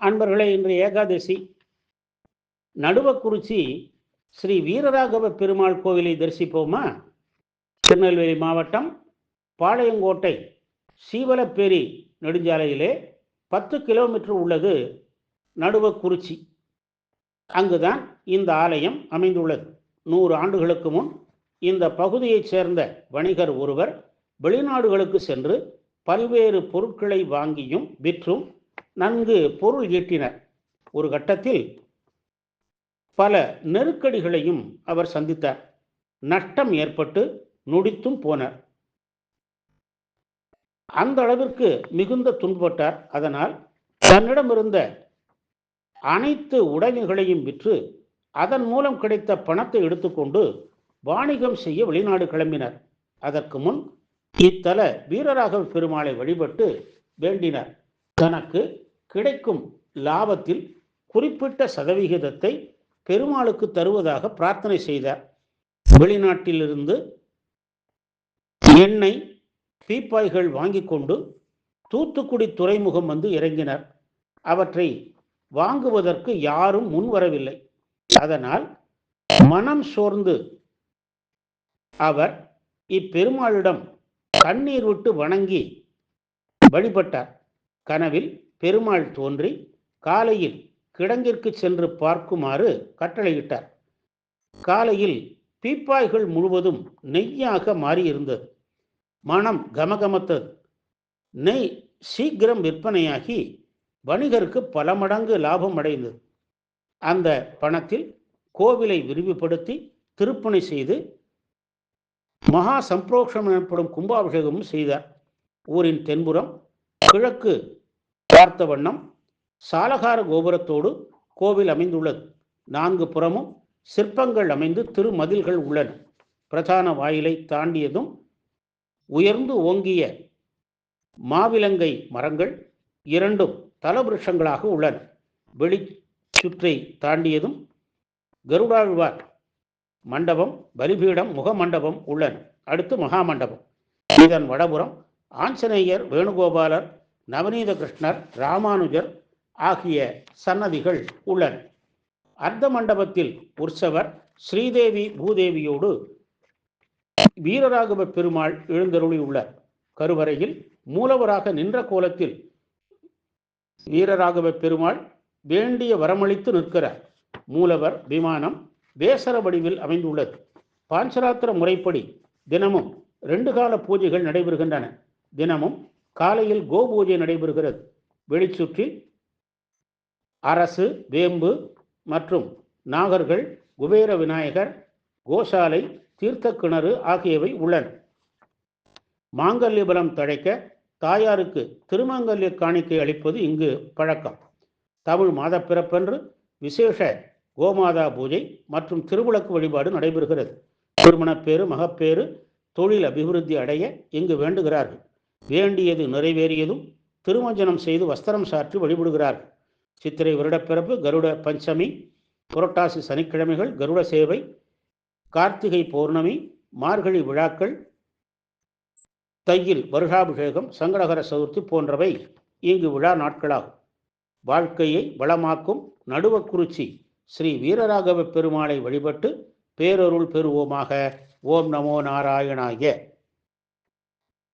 அன்பர்களே, இன்று ஏகாதசி. நடுவக்குறிச்சி ஸ்ரீ வீரராகவ பெருமாள் கோவிலை தரிசிப்போமா? திருநெல்வேலி மாவட்டம் பாளையங்கோட்டை சீவலப்பேரி நெடுஞ்சாலையிலே 10 கிலோமீட்டர் உள்ளது நடுவக்குறிச்சி. அங்குதான் இந்த ஆலயம் அமைந்துள்ளது. 100 ஆண்டுகளுக்கு முன் இந்த பகுதியைச் சேர்ந்த வணிகர் ஒருவர் வெளிநாடுகளுக்கு சென்று பல்வேறு பொருட்களை வாங்கியும் விற்றும் நன்கு பொருள் ஈட்டினர். ஒரு கட்டத்தில் பல நெருக்கடிகளையும் அவர் சந்தித்தார். நஷ்டம் ஏற்பட்டு நொடித்தும் போனார். அந்த அளவிற்கு மிகுந்த துன்பப்பட்டார். அதனால் தன்னிடமிருந்த அனைத்து உடைமைகளையும் விற்று அதன் மூலம் கிடைத்த பணத்தை எடுத்துக்கொண்டு வாணிகம் செய்ய வெளிநாடு கிளம்பினார். அதற்கு முன் இத்தல வீரராகவ பெருமாளை வழிபட்டு வேண்டினார். தனக்கு கிடைக்கும் லாபத்தில் குறிப்பிட்ட சதவிகிதத்தை பெருமாளுக்கு தருவதாக பிரார்த்தனை செய்தார். வெளிநாட்டிலிருந்து எண்ணெய் பீப்பாய்கள் வாங்கி கொண்டு தூத்துக்குடி துறைமுகம் வந்து இறங்கினர். அவற்றை வாங்குவதற்கு யாரும் முன்வரவில்லை. அதனால் மனம் சோர்ந்து அவர் இப்பெருமாளிடம் கண்ணீர் விட்டு வணங்கி வழிபட்டார். கனவில் பெருமாள் தோன்றி காலையில் கிடங்கிற்கு சென்று பார்க்குமாறு கட்டளையிட்டார். காலையில் பீப்பாய்கள் முழுவதும் நெய்யாக மாறியிருந்தது. மனம் கமகமத்தது. நெய் சீக்கிரம் விற்பனையாகி வணிகருக்கு பல மடங்கு லாபம் அடைந்தது. அந்த பணத்தில் கோவிலை விரிவுபடுத்தி திருப்பணி செய்து மகா சம்பிரோக்ஷம் எனப்படும் கும்பாபிஷேகமும் செய்தார். ஊரின் தென்புறம் கிழக்கு பார்த்த வண்ணம் சாலகார கோபுரத்தோடு கோவில் அமைந்துள்ளது. 4 புறமும் சிற்பங்கள் அமைந்து திருமதில்கள் உள்ளன. பிரதான வாயிலை தாண்டியதும் உயர்ந்து ஓங்கிய மாவிலங்கை மரங்கள் 2 தலவிருஷங்களாக உள்ளன. வெளி சுற்றை தாண்டியதும் கருடாழ்வார் மண்டபம், பலிபீடம், முகமண்டபம் உள்ளன. அடுத்து மகாமண்டபம். இதன் வடபுறம் ஆஞ்சநேயர், வேணுகோபாலர், நவநீத கிருஷ்ணர், ராமானுஜர் ஆகிய சன்னதிகள் உள்ளன. அர்த்த மண்டபத்தில் உற்சவர் ஸ்ரீதேவி பூதேவியோடு வீரராகவ பெருமாள் எழுந்தருளி உள்ளார். கருவறையில் மூலவராக நின்ற கோலத்தில் வீரராகவ பெருமாள் வேண்டிய வரமளித்து நிற்கிறார். மூலவர் விமானம் வேசர வடிவில் அமைந்துள்ளது. பாஞ்சராத்திர முறைப்படி தினமும் 2 கால பூஜைகள் நடைபெறுகின்றன. தினமும் காலையில் கோபூஜை நடைபெறுகிறது. வெளிச்சுற்றில் அரசு, வேம்பு மற்றும் நாகர்கள், குபேர விநாயகர், கோசாலை, தீர்த்த கிணறு ஆகியவை உள்ளன. மாங்கல்ய பலம் தழைக்க தாயாருக்கு திருமாங்கல்ய காணிக்கை அளிப்பது இங்கு பழக்கம். தமிழ் மாத பிறப்பன்று விசேஷ கோமாதா பூஜை மற்றும் திருவிளக்கு வழிபாடு நடைபெறுகிறது. திருமணப்பேறு, மகப்பேறு, தொழில் அபிவிருத்தி அடைய இங்கு வேண்டுகிறார்கள். வேண்டியது நிறைவேறியதும் திருமஞ்சனம் செய்து வஸ்திரம் சாற்றி வழிபடுகிறார்கள். சித்திரை வருடப்பிறப்பு, கருட பஞ்சமி, புரட்டாசி சனிக்கிழமைகள் கருட சேவை, கார்த்திகை பௌர்ணமி, மார்கழி விழாக்கள், தையில் வருஷாபிஷேகம், சங்கடகர சதுர்த்தி போன்றவை இங்கு விழா நாட்களாகும். வாழ்க்கையை வளமாக்கும் நடுவக்குறிச்சி ஸ்ரீ வீரராகவ பெருமாளை வழிபட்டு பேரருள் பெறுவோமாக. ஓம் நமோ நாராயணாய.